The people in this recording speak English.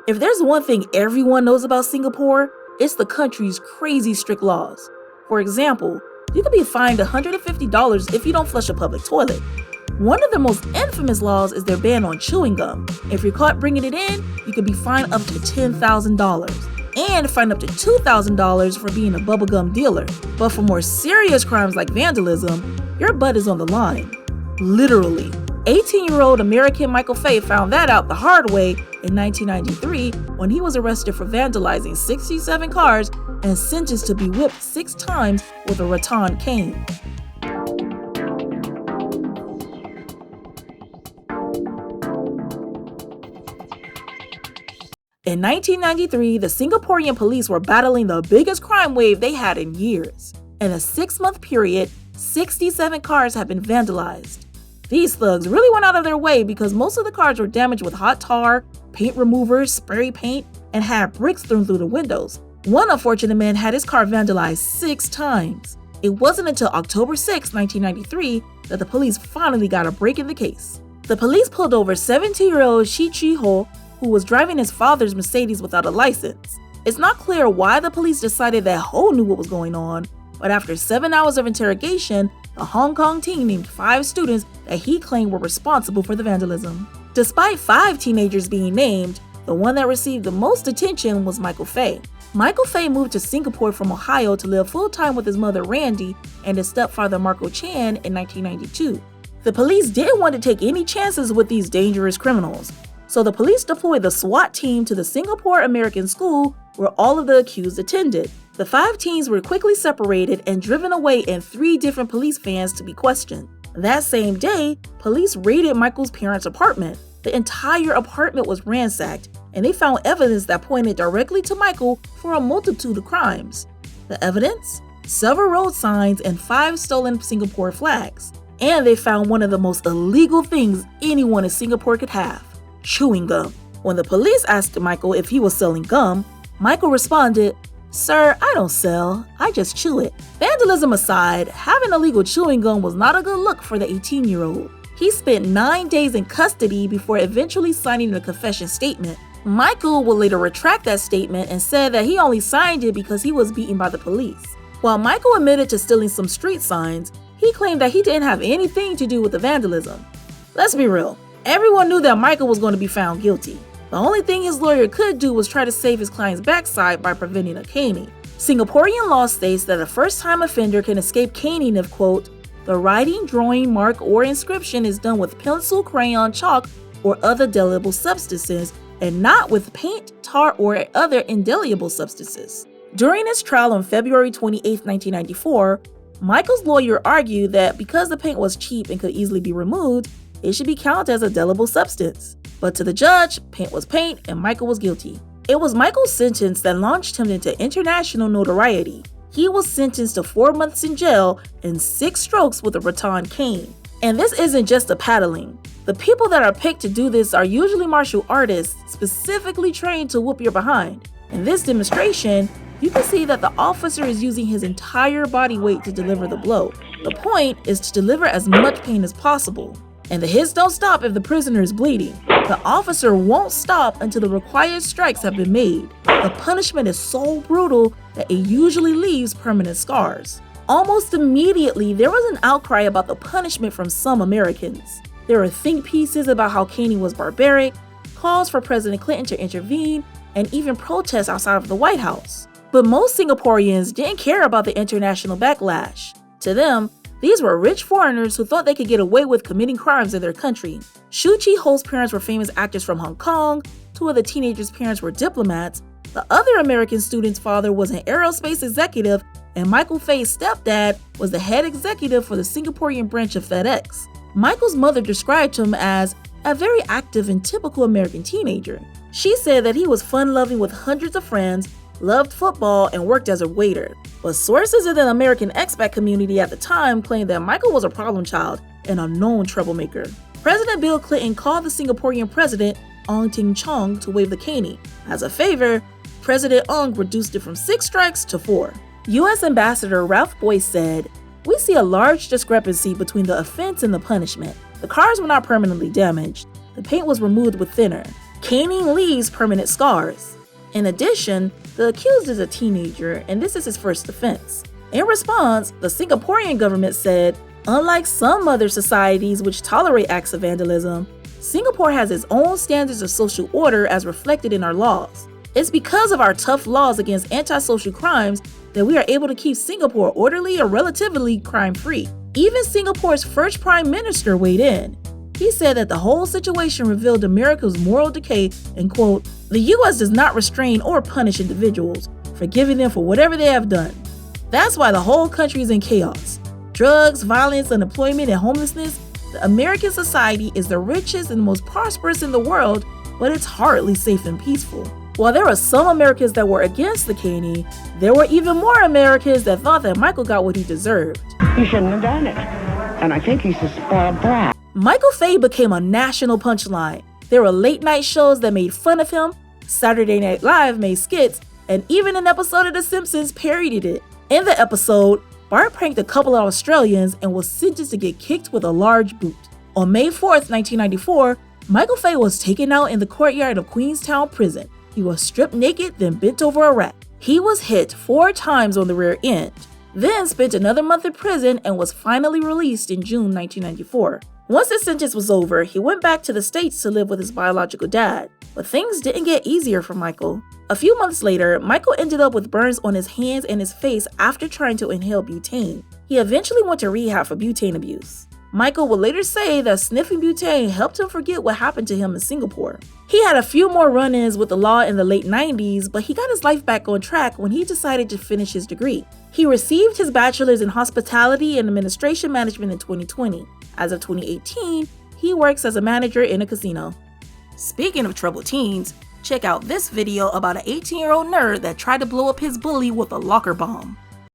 If there's one thing everyone knows about Singapore, it's the country's crazy strict laws. For example, you can be fined $150 if you don't flush a public toilet. One of the most infamous laws is their ban on chewing gum. If you're caught bringing it in, you can be fined up to $10,000 and fined up to $2,000 for being a bubblegum dealer. But for more serious crimes like vandalism, your butt is on the line. Literally. 18-year-old American Michael Fay found that out the hard way in 1993 when he was arrested for vandalizing 67 cars and sentenced to be whipped 6 times with a rattan cane. In 1993, the Singaporean police were battling the biggest crime wave they had in years. In a 6-month period, 67 cars had been vandalized. These thugs really went out of their way because most of the cars were damaged with hot tar, paint removers, spray paint, and had bricks thrown through the windows. One unfortunate man had his car vandalized 6 times. It wasn't until October 6, 1993 that the police finally got a break in the case. The police pulled over 17-year-old Shi Chi-ho, who was driving his father's Mercedes without a license. It's not clear why the police decided that Ho knew what was going on, but after 7 hours of interrogation, the Hong Kong team named 5 students that he claimed were responsible for the vandalism. Despite 5 teenagers being named, the one that received the most attention was Michael Fay. Michael Fay moved to Singapore from Ohio to live full-time with his mother Randy and his stepfather Marco Chan in 1992. The police didn't want to take any chances with these dangerous criminals, so the police deployed the SWAT team to the Singapore American School where all of the accused attended. The 5 teens were quickly separated and driven away in 3 different police vans to be questioned. That same day, police raided Michael's parents' apartment. The entire apartment was ransacked, and they found evidence that pointed directly to Michael for a multitude of crimes. The evidence? Several road signs and 5 stolen Singapore flags. And they found one of the most illegal things anyone in Singapore could have: chewing gum. When the police asked Michael if he was selling gum, Michael responded, "Sir, I don't sell, I just chew it." Vandalism aside, having illegal chewing gum was not a good look for the 18-year-old. He spent 9 days in custody before eventually signing a confession statement. Michael would later retract that statement and said that he only signed it because he was beaten by the police. While Michael admitted to stealing some street signs, he claimed that he didn't have anything to do with the vandalism. Let's be real, everyone knew that Michael was going to be found guilty. The only thing his lawyer could do was try to save his client's backside by preventing a caning. Singaporean law states that a first-time offender can escape caning if, quote, the writing, drawing, mark, or inscription is done with pencil, crayon, chalk, or other indelible substances, and not with paint, tar, or other indelible substances. During his trial on February 28, 1994, Michael's lawyer argued that because the paint was cheap and could easily be removed, it should be counted as a indelible substance. But to the judge, paint was paint and Michael was guilty. It was Michael's sentence that launched him into international notoriety. He was sentenced to 4 months in jail and 6 strokes with a rattan cane. And this isn't just a paddling. The people that are picked to do this are usually martial artists specifically trained to whoop your behind. In this demonstration, you can see that the officer is using his entire body weight to deliver the blow. The point is to deliver as much pain as possible. And the hits don't stop if the prisoner is bleeding. The officer won't stop until the required strikes have been made. The punishment is so brutal that it usually leaves permanent scars. Almost immediately, there was an outcry about the punishment from some Americans. There were think pieces about how caning was barbaric, calls for President Clinton to intervene, and even protests outside of the White House. But most Singaporeans didn't care about the international backlash. To them, these were rich foreigners who thought they could get away with committing crimes in their country. Shi Chi-ho's parents were famous actors from Hong Kong, 2 of the teenagers' parents were diplomats, the other American student's father was an aerospace executive, and Michael Fay's stepdad was the head executive for the Singaporean branch of FedEx. Michael's mother described him as a very active and typical American teenager. She said that he was fun-loving with hundreds of friends, loved football, and worked as a waiter. But sources in the American expat community at the time claimed that Michael was a problem child and a known troublemaker. President Bill Clinton called the Singaporean president, Ong Ting Chong, to waive the caning. As a favor, President Ong reduced it from 6 strikes to 4. U.S. Ambassador Ralph Boyce said, "We see a large discrepancy between the offense and the punishment. The cars were not permanently damaged. The paint was removed with thinner. Caning leaves permanent scars. In addition, the accused is a teenager, and this is his first offense. In response, the Singaporean government said, unlike some other societies which tolerate acts of vandalism, Singapore has its own standards of social order as reflected in our laws. It's because of our tough laws against antisocial crimes that we are able to keep Singapore orderly or relatively crime-free. Even Singapore's first prime minister weighed in. He said that the whole situation revealed America's moral decay and, quote, the U.S. does not restrain or punish individuals, forgiving them for whatever they have done. That's why the whole country is in chaos. Drugs, violence, unemployment, and homelessness. The American society is the richest and most prosperous in the world, but it's hardly safe and peaceful. While there were some Americans that were against the caning, there were even more Americans that thought that Michael got what he deserved. He shouldn't have done it, and I think he's a spoiled brat. Michael Fay became a national punchline. There were late-night shows that made fun of him, Saturday Night Live made skits, and even an episode of The Simpsons parodied it. In the episode, Bart pranked a couple of Australians and was sentenced to get kicked with a large boot. On May 4th, 1994, Michael Fay was taken out in the courtyard of Queenstown Prison. He was stripped naked, then bent over a rack. He was hit 4 times on the rear end, then spent another month in prison and was finally released in June 1994. Once his sentence was over, he went back to the States to live with his biological dad. But things didn't get easier for Michael. A few months later, Michael ended up with burns on his hands and his face after trying to inhale butane. He eventually went to rehab for butane abuse. Michael would later say that sniffing butane helped him forget what happened to him in Singapore. He had a few more run-ins with the law in the late 90s, but he got his life back on track when he decided to finish his degree. He received his bachelor's in hospitality and administration management in 2020. As of 2018, he works as a manager in a casino. Speaking of troubled teens, check out this video about an 18-year-old nerd that tried to blow up his bully with a locker bomb.